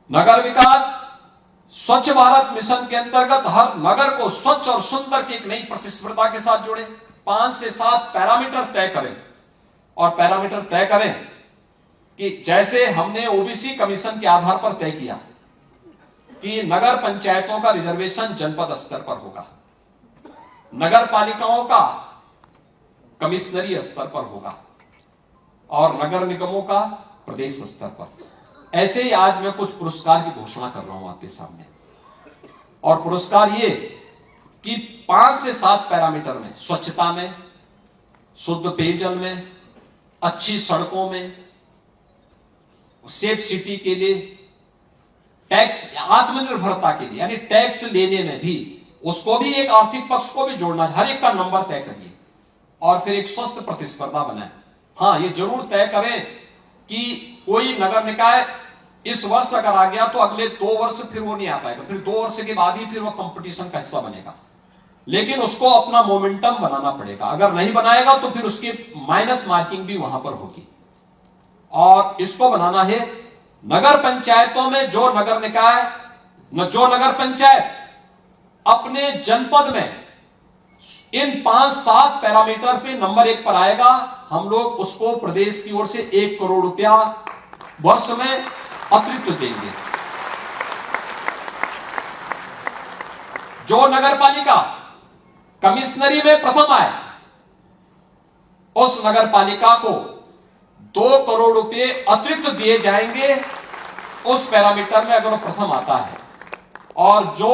नगर विकास स्वच्छ भारत मिशन के अंतर्गत हर नगर को स्वच्छ और सुंदर की एक नई प्रतिस्पर्धा के साथ जोड़े। 5 से 7 पैरामीटर तय करें और पैरामीटर तय करें कि जैसे हमने ओबीसी कमीशन के आधार पर तय किया कि नगर पंचायतों का रिजर्वेशन जनपद स्तर पर होगा, नगर पालिकाओं का कमिश्नरी स्तर पर होगा और नगर निगमों का प्रदेश स्तर पर। ऐसे ही आज मैं कुछ पुरस्कार की घोषणा कर रहा हूं आपके सामने, और पुरस्कार ये कि 5 से 7 पैरामीटर में, स्वच्छता में, शुद्ध पेयजल में, अच्छी सड़कों में, सेफ सिटी के लिए, टैक्स आत्मनिर्भरता के लिए यानी टैक्स लेने में भी उसको भी एक आर्थिक पक्ष को भी जोड़ना, हर एक का नंबर तय करिए और फिर एक स्वस्थ प्रतिस्पर्धा बनाए। हां, ये जरूर तय करें कि कोई नगर निकाय इस वर्ष अगर आ गया तो अगले 2 वर्ष फिर वो नहीं आ पाएगा, फिर 2 वर्ष के बाद ही फिर वो कंपटीशन का हिस्सा बनेगा, लेकिन उसको अपना मोमेंटम बनाना पड़ेगा। अगर नहीं बनाएगा तो फिर उसकी माइनस मार्किंग भी वहां पर होगी। और इसको बनाना है नगर पंचायतों में, जो नगर निकाय, जो नगर पंचायत अपने जनपद में इन 5-7 पैरामीटर पे नंबर 1 पर आएगा, हम लोग उसको प्रदेश की ओर से 1 करोड़ रुपया वर्ष में अतिरिक्त देंगे। जो नगर पालिका कमिश्नरी में प्रथम आए उस नगर पालिका को 2 करोड़ रुपए अतिरिक्त दिए जाएंगे उस पैरामीटर में अगर वो प्रथम आता है। और जो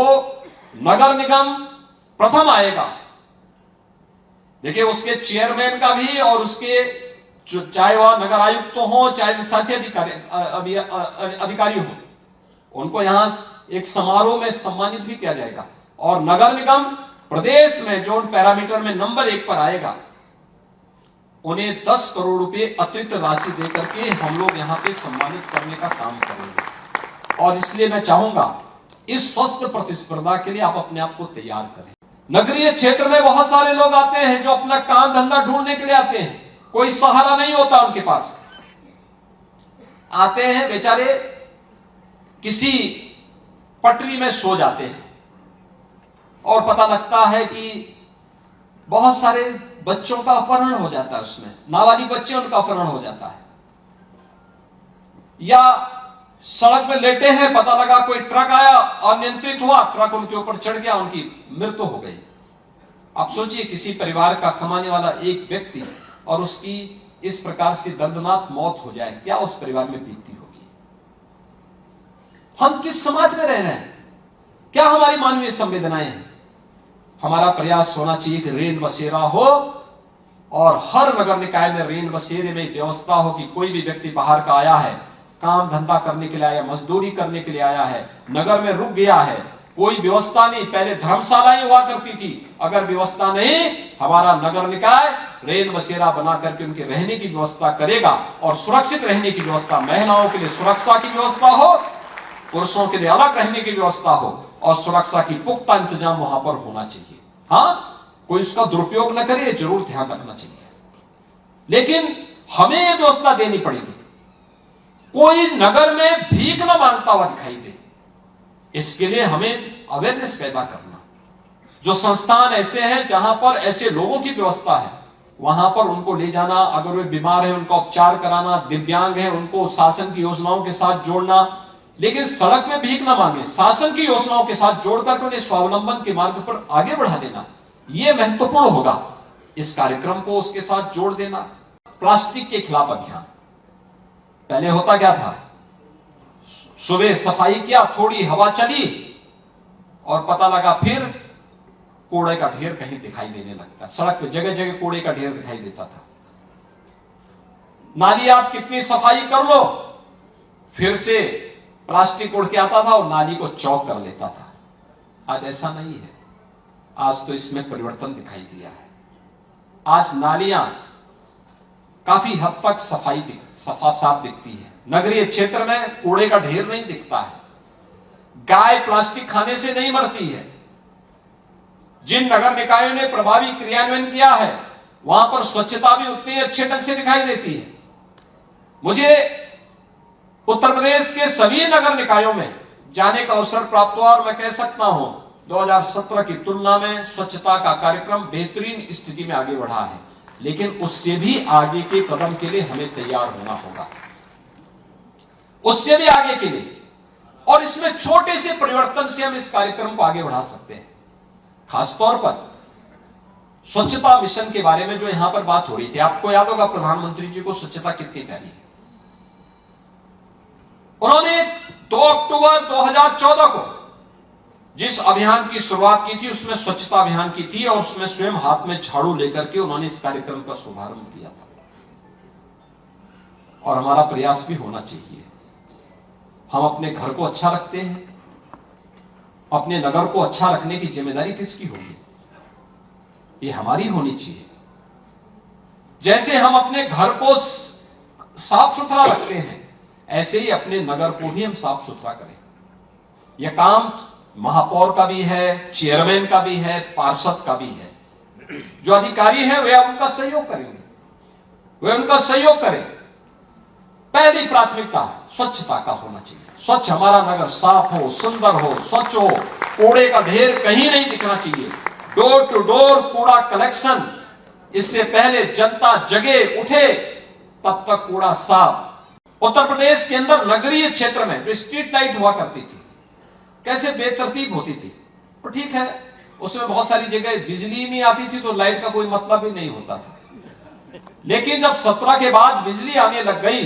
नगर निगम प्रथम आएगा, देखिए उसके चेयरमैन का भी और उसके चाहे वह नगर आयुक्त तो हो चाहे साथी अधिकारी हो, उनको यहां एक समारोह में सम्मानित भी किया जाएगा। और नगर निगम प्रदेश में जो पैरामीटर में नंबर 1 पर आएगा उन्हें 10 करोड़ रुपए अतिरिक्त राशि देकर के हम लोग यहां पे सम्मानित करने का काम करेंगे। और इसलिए मैं चाहूंगा इस स्वस्थ प्रतिस्पर्धा के लिए आप अपने आप को तैयार करें। नगरीय क्षेत्र में बहुत सारे लोग आते हैं जो अपना काम धंधा ढूंढने के लिए आते हैं, कोई सहारा नहीं होता उनके पास, आते हैं बेचारे किसी पटरी में सो जाते हैं और पता लगता है कि बहुत सारे बच्चों का अपहरण हो जाता है, उसमें नाबालिग बच्चे उनका अपहरण हो जाता है, या सड़क में लेटे हैं, पता लगा कोई ट्रक आया, अनियंत्रित हुआ, ट्रक उनके ऊपर चढ़ गया, उनकी मृत्यु हो गई। आप सोचिए किसी परिवार का कमाने वाला एक व्यक्ति और उसकी इस प्रकार से दर्दनाक मौत हो जाए, क्या उस परिवार में बीतती होगी। हम किस समाज में रह रहे हैं, क्या हमारी मानवीय संवेदनाएं हैं। हमारा प्रयास होना चाहिए कि रेन बसेरा हो और हर नगर निकाय में रेन बसेरे में व्यवस्था हो कि कोई भी व्यक्ति बाहर का आया है, काम धंधा करने के लिए आया, मजदूरी करने के लिए आया है, नगर में रुक गया है, कोई व्यवस्था नहीं, पहले धर्मशालाएं हुआ करती थी, अगर व्यवस्था नहीं, हमारा नगर निकाय रेन बसेरा बना करके उनके रहने की व्यवस्था करेगा और सुरक्षित रहने की व्यवस्था, महिलाओं के लिए सुरक्षा की व्यवस्था हो, पुरुषों के लिए अलग रहने की व्यवस्था हो और सुरक्षा की पुख्ता इंतजाम वहां पर होना चाहिए। हां, कोई इसका दुरुपयोग न करे, जरूर ध्यान रखना चाहिए, लेकिन हमें यह व्यवस्था देनी पड़ेगी कोई नगर में भीख न मांगता हुआ दिखाई दे। इसके लिए हमें अवेयरनेस पैदा करना, जो संस्थान ऐसे हैं जहां पर ऐसे लोगों की व्यवस्था है वहां पर उनको ले जाना, अगर वे बीमार है उनका उपचार कराना, दिव्यांग है उनको शासन की योजनाओं के साथ जोड़ना, लेकिन सड़क में भीख न मांगे, शासन की योजनाओं के साथ जोड़कर उन्हें स्वावलंबन के मार्ग पर आगे बढ़ा देना, यह महत्वपूर्ण होगा। इस कार्यक्रम को उसके साथ जोड़ देना। प्लास्टिक के खिलाफ अभियान, पहले होता क्या था, सुबह सफाई किया, थोड़ी हवा चली और पता लगा फिर कूड़े का ढेर कहीं दिखाई देने लगता, सड़क पे जगह जगह कूड़े का ढेर दिखाई देता था। नाली आप कितनी सफाई कर लो, फिर से प्लास्टिक उड़ के आता था और नाली को चौक कर लेता था। आज ऐसा नहीं है, आज तो इसमें परिवर्तन दिखाई दिया है। आज नालियां काफी हद तक साफ दिखती है, नगरीय क्षेत्र में कूड़े का ढेर नहीं दिखता है, गाय प्लास्टिक खाने से नहीं मरती है। जिन नगर निकायों ने प्रभावी क्रियान्वयन किया है वहां पर स्वच्छता भी उतनी अच्छे ढंग से दिखाई देती है। मुझे उत्तर प्रदेश के सभी नगर निकायों में जाने का अवसर प्राप्त हुआ और मैं कह सकता हूं 2017 की तुलना में स्वच्छता का कार्यक्रम बेहतरीन स्थिति में आगे बढ़ा है, लेकिन उससे भी आगे के कदम के लिए हमें तैयार होना होगा, उससे भी आगे के लिए। और इसमें छोटे से परिवर्तन से हम इस कार्यक्रम को आगे बढ़ा सकते हैं। खासतौर पर स्वच्छता मिशन के बारे में जो यहां पर बात हो रही थी, आपको याद होगा प्रधानमंत्री जी को स्वच्छता कितनी प्यारी है। उन्होंने 2 अक्टूबर 2014 को जिस अभियान की शुरुआत की थी उसमें स्वच्छता अभियान की थी और उसमें स्वयं हाथ में झाड़ू लेकर के उन्होंने इस कार्यक्रम का शुभारंभ किया था। और हमारा प्रयास भी होना चाहिए। हम अपने घर को अच्छा रखते हैं, अपने नगर को अच्छा रखने की जिम्मेदारी किसकी होगी? ये हमारी होनी चाहिए। जैसे हम अपने घर को साफ सुथरा रखते हैं, ऐसे ही अपने नगर को भी हम साफ सुथरा करें। यह काम महापौर का भी है, चेयरमैन का भी है, पार्षद का भी है। जो अधिकारी है वे उनका सहयोग करेंगे, वे उनका सहयोग करें। पहली प्राथमिकता स्वच्छता का होना चाहिए। स्वच्छ हमारा नगर साफ हो, सुंदर हो, स्वच्छ हो, कूड़े का ढेर कहीं नहीं दिखना चाहिए। डोर टू डोर कूड़ा कलेक्शन, इससे पहले जनता जगे उठे तब तक कूड़ा साफ। उत्तर प्रदेश के अंदर नगरीय क्षेत्र में जो स्ट्रीट लाइट हुआ करती थी, कैसे बेतरतीब होती थी। तो ठीक है, उसमें बहुत सारी जगह बिजली नहीं आती थी तो लाइट का कोई मतलब ही नहीं होता था। लेकिन जब 17 के बाद बिजली आने लग गई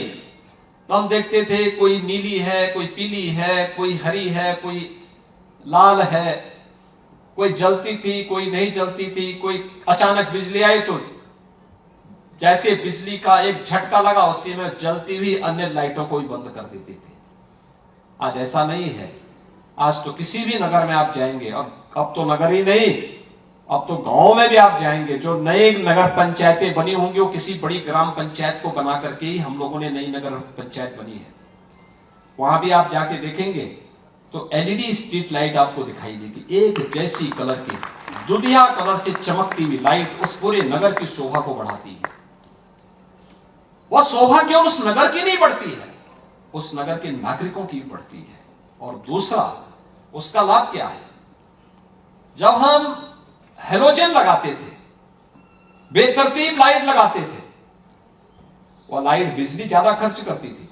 तो हम देखते थे कोई नीली है, कोई पीली है, कोई हरी है, कोई लाल है, कोई जलती थी, कोई नहीं जलती थी। कोई अचानक बिजली आई तो जैसे बिजली का एक झटका लगा उसी में जलती हुई अन्य लाइटों को भी बंद कर देते थे। आज ऐसा नहीं है। आज तो किसी भी नगर में आप जाएंगे, अब तो नगर ही नहीं, अब तो गांव में भी आप जाएंगे, जो नए नगर पंचायतें बनी होंगी वो किसी बड़ी ग्राम पंचायत को बना करके ही हम लोगों ने नई नगर पंचायत बनी है। वहां भी आप जाके देखेंगे तो एलईडी स्ट्रीट लाइट आपको दिखाई देगी, एक जैसी कलर की दुधिया कलर से चमकती हुई लाइट उस पूरे नगर की शोभा को बढ़ाती है। वह शोभा केवल उस नगर की नहीं बढ़ती है, उस नगर के नागरिकों की भी बढ़ती है। और दूसरा, उसका लाभ क्या है? जब हम हेलोजन लगाते थे, बेतरतीब लाइट लगाते थे, वह लाइट बिजली ज्यादा खर्च करती थी,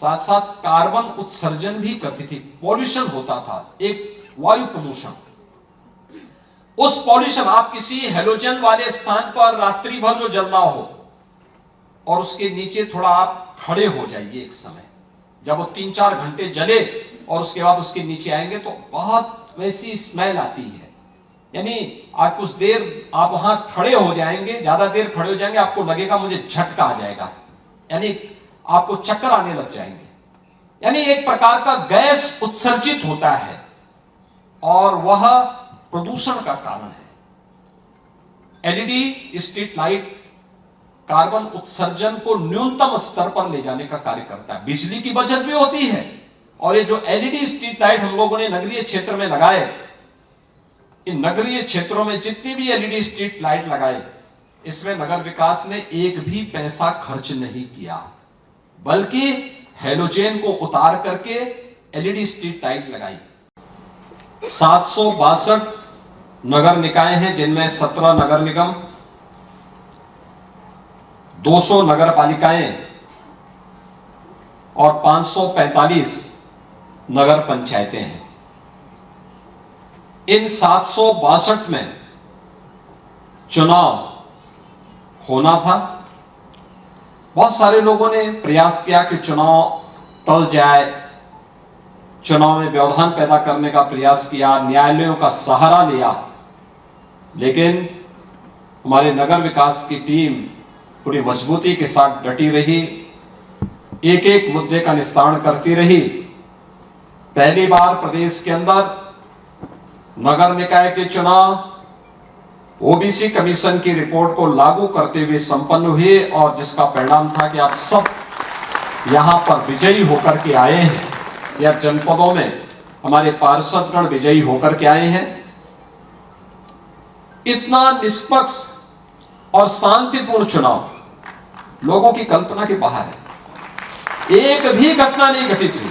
साथ साथ कार्बन उत्सर्जन भी करती थी, पॉल्यूशन होता था, एक वायु प्रदूषण। उस पॉल्यूशन, आप किसी हेलोजन वाले स्थान पर रात्रि भर जो जलना हो और उसके नीचे थोड़ा आप खड़े हो जाइए एक समय, जब वो 3-4 घंटे जले और उसके बाद उसके नीचे आएंगे तो बहुत वैसी स्मेल आती है। यानी आज कुछ देर आप वहां खड़े हो जाएंगे, ज्यादा देर खड़े हो जाएंगे, आपको लगेगा मुझे झटका आ जाएगा, यानी आपको चक्कर आने लग जाएंगे। यानी एक प्रकार का गैस उत्सर्जित होता है और वह प्रदूषण का कारण है। एलईडी स्ट्रीट लाइट कार्बन उत्सर्जन को न्यूनतम स्तर पर ले जाने का कार्य करता है। बिजली की बचत भी होती है। और ये जो एलईडी स्ट्रीट लाइट हम लोगों ने नगरीय क्षेत्र में लगाए, इन नगरीय क्षेत्रों में जितनी भी एलईडी स्ट्रीट लाइट लगाए, इसमें नगर विकास ने एक भी पैसा खर्च नहीं किया, बल्कि हेलोजन को उतार करके एलईडी स्ट्रीट लाइट लगाई। 762 नगर निकाय हैं, जिनमें 17 नगर निगम, 200 नगर पालिकाएं और 545 नगर पंचायतें हैं। इन 762 में चुनाव होना था। बहुत सारे लोगों ने प्रयास किया कि चुनाव टल जाए, चुनाव में व्यवधान पैदा करने का प्रयास किया, न्यायालयों का सहारा लिया, लेकिन हमारे नगर विकास की टीम पूरी मजबूती के साथ डटी रही, एक एक मुद्दे का निस्तारण करती रही। पहली बार प्रदेश के अंदर नगर निकाय के चुनाव ओबीसी कमीशन की रिपोर्ट को लागू करते हुए संपन्न हुए और जिसका परिणाम था कि आप सब यहां पर विजयी होकर के आए हैं। या जनपदों में हमारे पार्षदगण विजयी होकर के आए हैं। इतना निष्पक्ष और शांतिपूर्ण चुनाव लोगों की कल्पना के बाहर है। एक भी घटना नहीं घटित हुई।